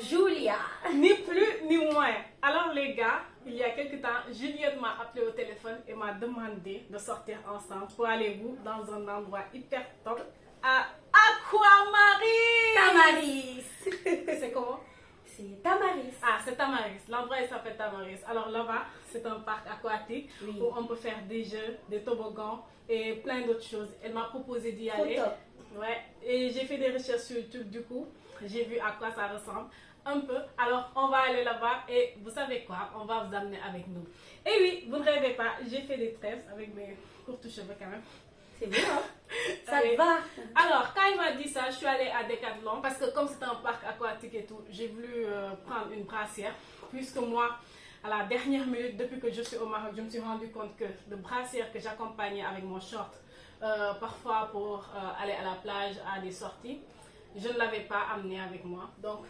Julia. Ni plus ni moins. Alors les gars, il y a quelques temps, Juliette m'a appelé au téléphone et m'a demandé de sortir ensemble pour aller où dans un endroit hyper top à Aquamaris. Tamaris. C'est comment? C'est Tamaris. Ah, c'est Tamaris. L'endroit il s'appelle Tamaris. Alors là-bas, c'est un parc aquatique où on peut faire des jeux, des toboggans et plein d'autres choses. Elle m'a proposé d'y aller. Top. Ouais, et j'ai fait des recherches sur YouTube du coup. J'ai vu à quoi ça ressemble un peu. Alors, on va aller là-bas et vous savez quoi? On va vous amener avec nous. Et oui, vous ne rêvez pas, j'ai fait des tresses avec mes courts cheveux quand même. C'est bien, hein? Ça Oui. te va. Alors, quand il m'a dit ça, je suis allée à Decathlon parce que comme c'est un parc aquatique et tout, j'ai voulu prendre une brassière. Puisque moi, à la dernière minute, depuis que je suis au Maroc, je me suis rendu compte que le brassière que j'accompagnais avec mon short, parfois pour aller à la plage, à des sorties, je ne l'avais pas amené avec moi. Donc,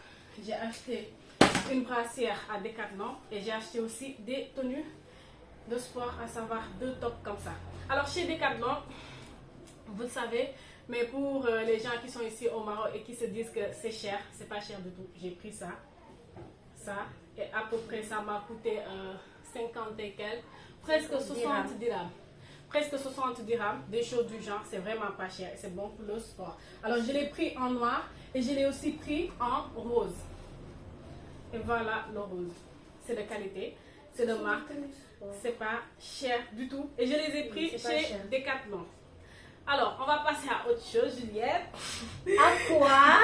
j'ai acheté une brassière à Decathlon et j'ai acheté aussi des tenues de sport, à savoir 2 tops comme ça. Alors, chez Decathlon, vous le savez, mais pour les gens qui sont ici au Maroc et qui se disent que c'est cher, c'est pas cher du tout. J'ai pris ça, et à peu près ça m'a coûté 50 et quelques, presque 60 dirhams. Presque 60 dirhams, des choses du genre, c'est vraiment pas cher et c'est bon pour le sport. Alors je l'ai pris en noir et je l'ai aussi pris en rose. Et voilà le rose. C'est de qualité, c'est de marque, c'est pas cher du tout. Et je les ai pris chez Decathlon. Alors, on va passer à autre chose, Juliette. À quoi?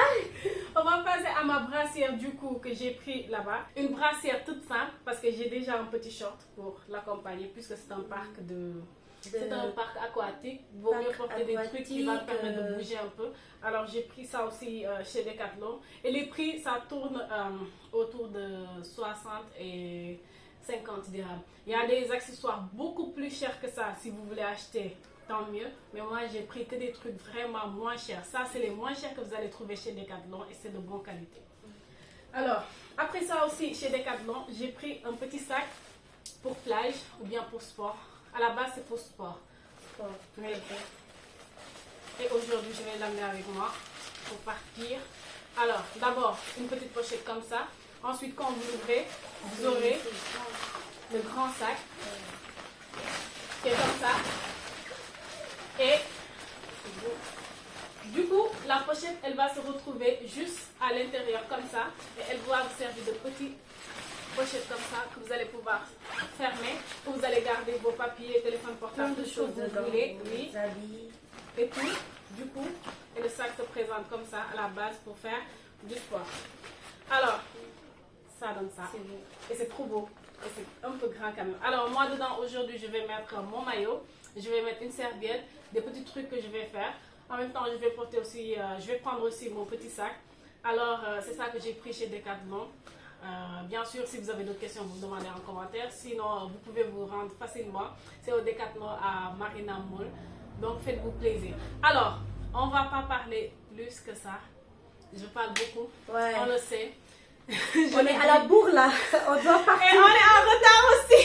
On va passer à ma brassière du coup que j'ai pris là-bas. Une brassière toute simple parce que j'ai déjà un petit short pour l'accompagner puisque c'est un parc c'est un parc aquatique. Il vaut mieux porter des trucs qui vont permettre de bouger un peu. Alors j'ai pris ça aussi chez Decathlon. Et les prix, ça tourne autour de 60 et 50 dirhams. Il y a des accessoires beaucoup plus chers que ça si vous voulez acheter. Tant mieux, mais moi j'ai pris que des trucs vraiment moins chers. Ça, c'est les moins chers que vous allez trouver chez Decathlon et c'est de bonne qualité. Alors, après ça aussi, chez Decathlon, j'ai pris un petit sac pour plage ou bien pour sport. À la base, c'est pour sport. Oui. Et aujourd'hui, je vais l'amener avec moi pour partir. Alors, d'abord, une petite pochette comme ça. Ensuite, quand vous l'ouvrez, vous aurez le grand sac qui est comme ça. Et du coup, la pochette, elle va se retrouver juste à l'intérieur comme ça. Et elle va vous servir de petites pochettes comme ça que vous allez pouvoir fermer. Où vous allez garder vos papiers, téléphone portable, toutes choses que vous voulez. Oui. Et puis, du coup, et le sac se présente comme ça à la base pour faire du sport. Alors, ça donne ça. Et c'est trop beau. Et c'est un peu grand quand même. Alors, moi dedans, aujourd'hui, je vais mettre mon maillot. Je vais mettre une serviette, des petits trucs que je vais faire. En même temps, je vais porter aussi, je vais prendre aussi mon petit sac. Alors, c'est ça que j'ai pris chez Decathlon. Bien sûr, si vous avez d'autres questions, vous me demandez en commentaire. Sinon, vous pouvez vous rendre facilement. C'est au Decathlon à Marina Mall. Donc, faites-vous plaisir. Alors, on ne va pas parler plus que ça. Je parle beaucoup. Ouais. On le sait. On est à la bourre là. On doit partir. Et on est en retard aussi.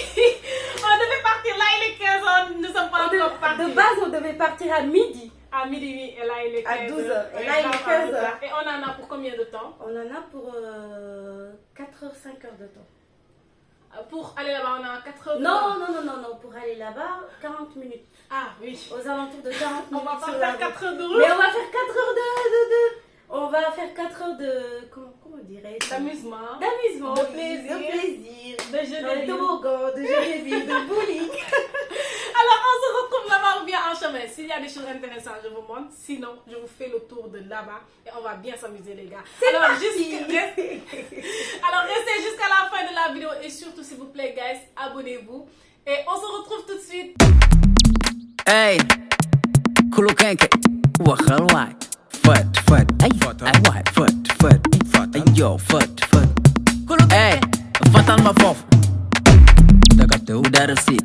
On devait partir là, il est 15h. Nous ne sommes pas encore partis. De base, on devait partir à midi. À midi, oui, et là il est 15h. À 12h. Et là, il est 15h. Et on en a pour combien de temps? On en a pour 4h, 5h de temps. Pour aller là-bas, on a 4 heures. Non. Pour aller là-bas, 40 minutes. Ah oui. Aux alentours de 40 minutes. On va pas faire 4 heures de route. Mais on va faire 4 heures on va faire 4 heures de... Comment dirais-je? D'amusement. D'amusement. De plaisir. De plaisir. De jeux de vie. De toboggan, de jeux de vie, de bowling. Alors, on se retrouve là-bas ou bien en chemin. S'il y a des choses intéressantes, je vous montre. Sinon, je vous fais le tour de là-bas et on va bien s'amuser, les gars. Alors, restez jusqu'à la fin de la vidéo et surtout, s'il vous plaît, guys, abonnez-vous. Et on se retrouve tout de suite. Hey, Kulu Kenke, Wakal White, Fut, ay, White, Fut, ay, yo, Fut. Hey, Fatal ma fof. D'accord, où d'arrêter.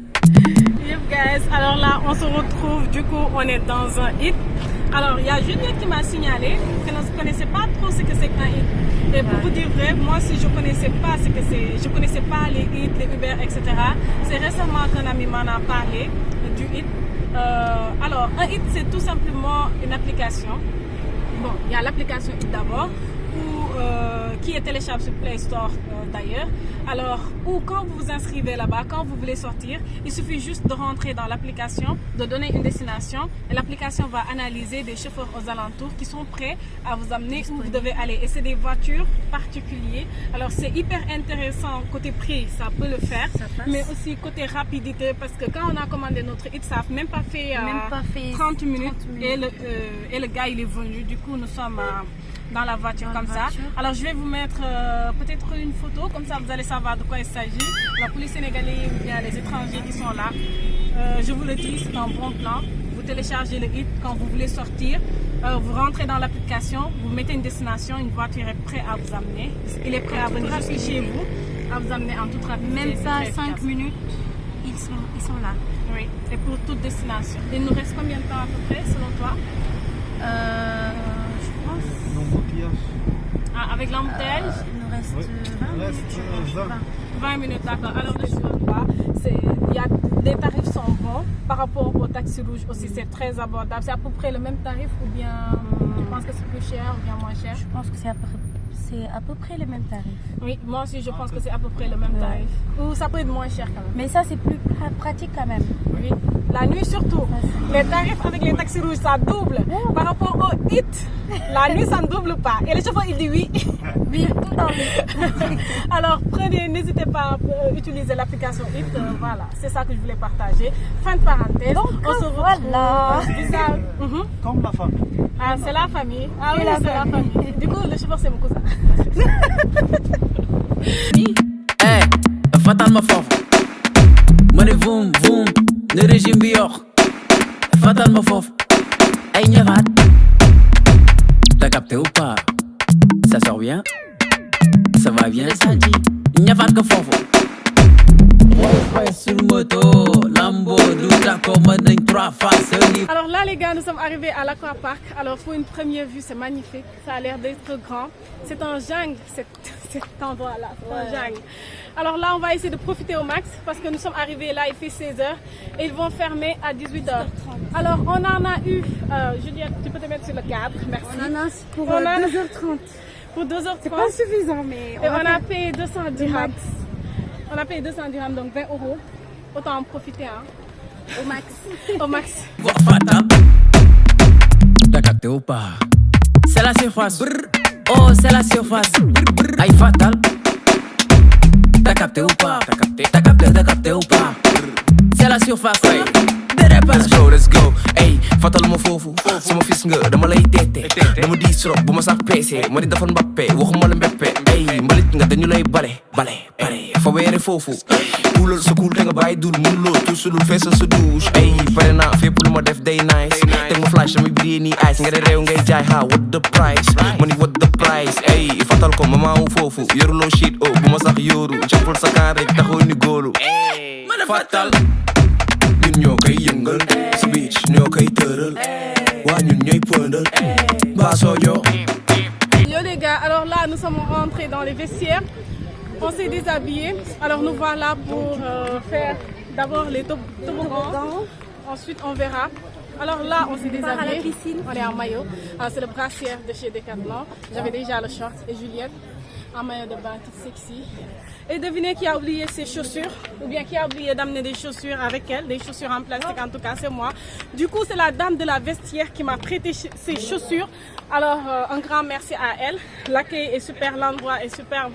Yep guys, alors là on se retrouve, du coup on est dans un hit. Alors il y a Juliette qui m'a signalé qu'elle ne connaissait pas trop ce que c'est qu'un hit. Et pour vous dire vrai, moi si je connaissais pas ce que c'est, je connaissais pas les hits, les Uber, etc. C'est récemment qu'un ami m'en a parlé du hit. Alors un hit c'est tout simplement une application. Bon, il y a l'application hit d'abord où qui est téléchargeable sur Play Store d'ailleurs. Alors, ou quand vous vous inscrivez là-bas, quand vous voulez sortir, il suffit juste de rentrer dans l'application, de donner une destination et l'application va analyser des chauffeurs aux alentours qui sont prêts à vous amener où vous devez aller. Et c'est des voitures particulières. Alors, c'est hyper intéressant côté prix, ça peut le faire, mais aussi côté rapidité parce que quand on a commandé notre hit, ça n'a même pas fait 30 minutes. Et le gars il est venu. Du coup, nous sommes dans la voiture comme ça. Alors, je vais vous mettre peut-être une photo, comme ça vous allez savoir de quoi il s'agit. Pour les Sénégalais ou bien les étrangers qui sont là, je vous le dis, c'est un bon plan. Vous téléchargez le hit quand vous voulez sortir. Vous rentrez dans l'application, vous mettez une destination, une voiture est prête à vous amener. Il est prêt à venir jusqu'à chez vous, à vous amener en toute rapidité. Même pas 5 minutes, ils sont là. Oui, et pour toute destination. Il nous reste combien de temps à peu près, selon toi? Je pense. Avec l'embouteillage Il nous reste 20 minutes, d'accord. Alors, ne sais pas. Les tarifs sont bons. Par rapport au taxi rouge aussi, c'est très abordable. C'est à peu près le même tarif ou bien tu penses que c'est plus cher ou bien moins cher? Je pense que c'est à peu près le même tarif. Oui, moi aussi je pense que c'est à peu près le même tarif. Ou ça peut être moins cher quand même. Mais ça c'est plus pratique quand même. Oui, la nuit surtout. Les tarifs avec les taxis rouges ça double. Par rapport au hit, la nuit ça ne double pas. Et le chauffeur il dit oui. Oui, Alors n'hésitez pas à utiliser l'application hit. Voilà, c'est ça que je voulais partager. Fin de parenthèse. Donc on se retrouve. voilà. Comme la famille. Ah, c'est la famille. Ah oui, la c'est la famille. Du coup, le chauffeur c'est mon cousin. Hey, fatal ma fof. Money boom boom, le régime bior. Fatal ma fof. Hey, Nyavad. T'as capté ou pas? Ça sort bien? Ça va bien, ça dit. Nyavad que fofo. Ouais, sur moto, Lambo, Douta, commode, 3 faces. Alors là les gars, nous sommes arrivés à l'Aquapark. Alors pour une première vue, c'est magnifique. Ça a l'air d'être grand. C'est un jungle, cet endroit-là. C'est un jungle. Alors là, on va essayer de profiter au max parce que nous sommes arrivés là, il fait 16h et ils vont fermer à 18h. Alors on en a eu, Juliette, tu peux te mettre sur le cadre, merci. On en a pour 2h30. Pour 2h30. C'est pas suffisant mais Et on a payé 200 dirhams. On a payé 200 dirhams, donc 20 euros. Autant en profiter, hein. au max. Au max. Voir fatal. T'as capté ou pas? C'est la surface. Oh, c'est la surface. Aïe fatal. T'as capté ou pas? T'as capté ou pas? C'est la surface. Let's go, let's go. Hey, fatal ma foofu. Sama fils nga dama lay teete. Dama di trop bu ma sax peese. Ma di dafa Mbappé waxuma la Mbappé. Hey, mbalit nga dañu lay bale. Fa weere foofu. Kuulal sa kuul te nga bàyyi dul mënuloo tuusulul feesal sa douche. Hey, pare naa fépp lu ma def day nice. Teg ma flash damay briller nii ice. Nga de réew ngay jaay ha what the price. Money what the price. Hey, fatal ko mama wu foofu. Yoruloo shit oh bu ma sax yóoru. Jàppal sa kaan rek taxaw ni góolu. Fatal. Ñun ñoo koy yëngal si beach ñoo koy tëral waa ñun ñooy pëndal mbaa soojo. Yo les gars, alors là nous sommes rentrés dans les vestiaires, on s'est déshabillés, alors nous voilà pour faire d'abord les toboggans, ensuite on verra. Alors là on s'est déshabillés, on est en maillot, c'est le brassière de chez Decathlon, j'avais déjà le short et Juliette en maillot de bain toute sexy. Et devinez qui a oublié ses chaussures, ou bien qui a oublié d'amener des chaussures avec elle, des chaussures en plastique, en tout cas c'est moi. Du coup c'est la dame de la vestiaire qui m'a prêté ses chaussures. Alors un grand merci à elle, l'accueil est super, l'endroit est superbe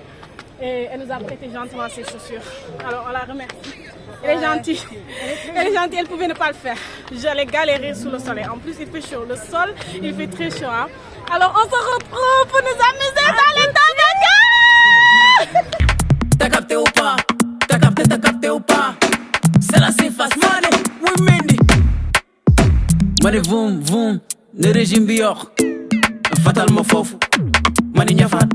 et elle nous a prêté gentiment ses chaussures. Alors on la remercie. Elle est gentille, elle pouvait ne pas le faire. J'allais galérer sous le soleil, en plus il fait chaud, le sol il fait très chaud. Hein? Alors on se retrouve pour nous amuser dans les toboggans. T'as capté ou pas? T'as capté ou pas? C'est la surface, money, we Mendy. Money boom boom, le régime bior. Fatal ma fofu, Mani Nyafat.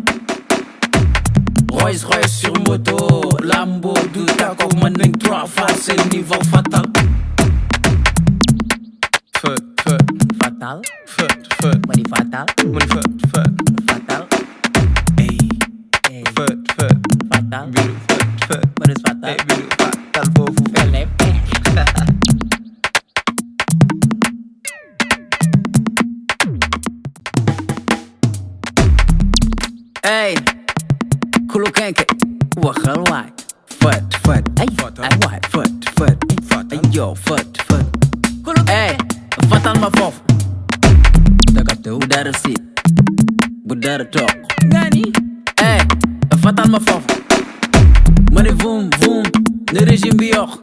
Rolls Royce sur moto, Lambo, Douta, commode 3 faces, c'est le niveau fatal. Fatal. Money fatal. Fatal. Hey. Fatal. Money fatal. Fatal foofu. Hey. genke waxal waay fët ay waay fët ay yow fët ay fatal ma foofu bu dara si bu dara toog ay fatal ma foofu ma ne voum ne régime bi yokk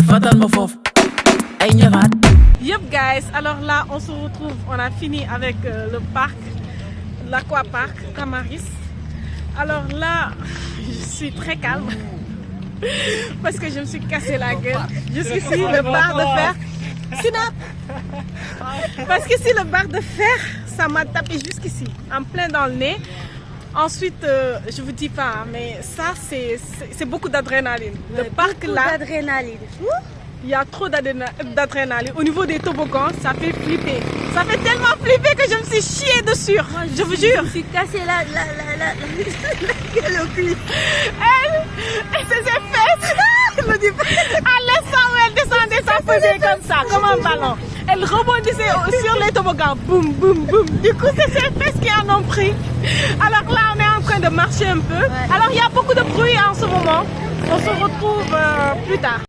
fatal ma foofu ay ñëwaat. Yup guys, alors là on se retrouve, on a fini avec le parc, l'aquapark Tamaris. Alors là, je suis très calme parce que je me suis cassé la gueule. Jusqu'ici, le bar de fer, Sinap. Parce que si le bar de fer, ça m'a tapé jusqu'ici, en plein dans le nez. Ensuite, je vous dis pas, mais ça c'est beaucoup d'adrénaline. Le parc là, il y a trop d'adrénaline. Au niveau des toboggans, ça fait flipper. Ça fait tellement flipper que je me suis chiée dessus. Moi, je vous jure. Je me suis cassé la gueule au cul. Elle, c'est ses fesses. À l'instant où elle descendait, ça faisait comme ça, comme un ballon. Elle rebondissait sur les toboggans. Boum, boum, boum. Du coup, c'est ses fesses qui en ont pris. Alors là, on est en train de marcher un peu. Alors, il y a beaucoup de bruit en ce moment. On se retrouve plus tard.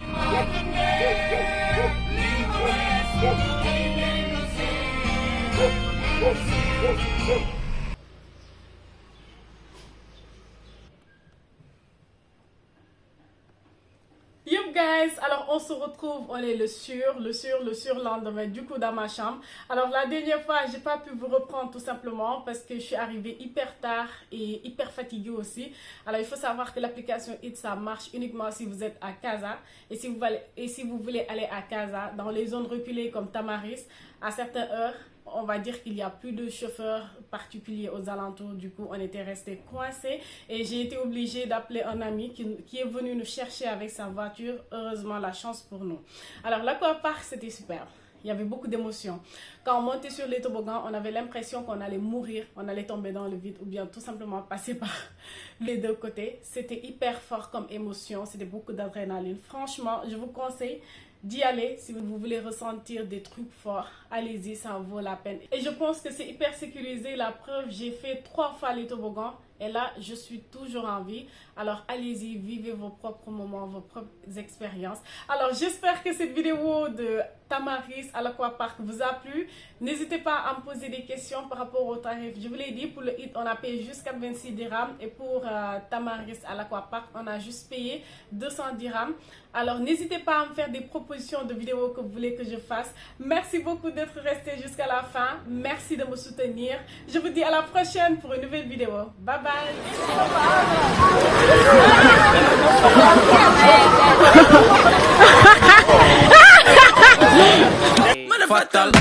Yup guys, alors on se retrouve, on est le surlendemain du coup dans ma chambre. Alors la dernière fois j'ai pas pu vous reprendre tout simplement parce que je suis arrivée hyper tard et hyper fatiguée aussi. Alors il faut savoir que l'application Eat ça marche uniquement si vous êtes à Casa et si vous voulez aller à Casa dans les zones reculées comme Tamaris à certaines heures. On va dire qu'il n'y a plus de chauffeurs particuliers aux alentours. Du coup, on était resté coincés et j'ai été obligée d'appeler un ami qui est venu nous chercher avec sa voiture. Heureusement, la chance pour nous. Alors, l'aquapark, c'était super. Il y avait beaucoup d'émotions. Quand on montait sur les toboggans, on avait l'impression qu'on allait mourir, on allait tomber dans le vide ou bien tout simplement passer par les deux côtés. C'était hyper fort comme émotion, c'était beaucoup d'adrénaline. Franchement, je vous conseille d'y aller si vous voulez ressentir des trucs forts. Allez-y, ça en vaut la peine. Et je pense que c'est hyper sécurisé. La preuve, j'ai fait 3 fois les toboggans et là, je suis toujours en vie. Alors, allez-y, vivez vos propres moments, vos propres expériences. Alors, j'espère que cette vidéo de Tamaris à l'aquapark vous a plu. N'hésitez pas à me poser des questions par rapport au tarif. Je vous l'ai dit, pour le hit, on a payé jusqu'à 26 dirhams. Et pour Tamaris à l'aquapark, on a juste payé 200 dirhams. Alors, n'hésitez pas à me faire des propositions de vidéos que vous voulez que je fasse. Merci beaucoup d'être resté jusqu'à la fin. Merci de me soutenir. Je vous dis à la prochaine pour une nouvelle vidéo. Bye bye. Fatal.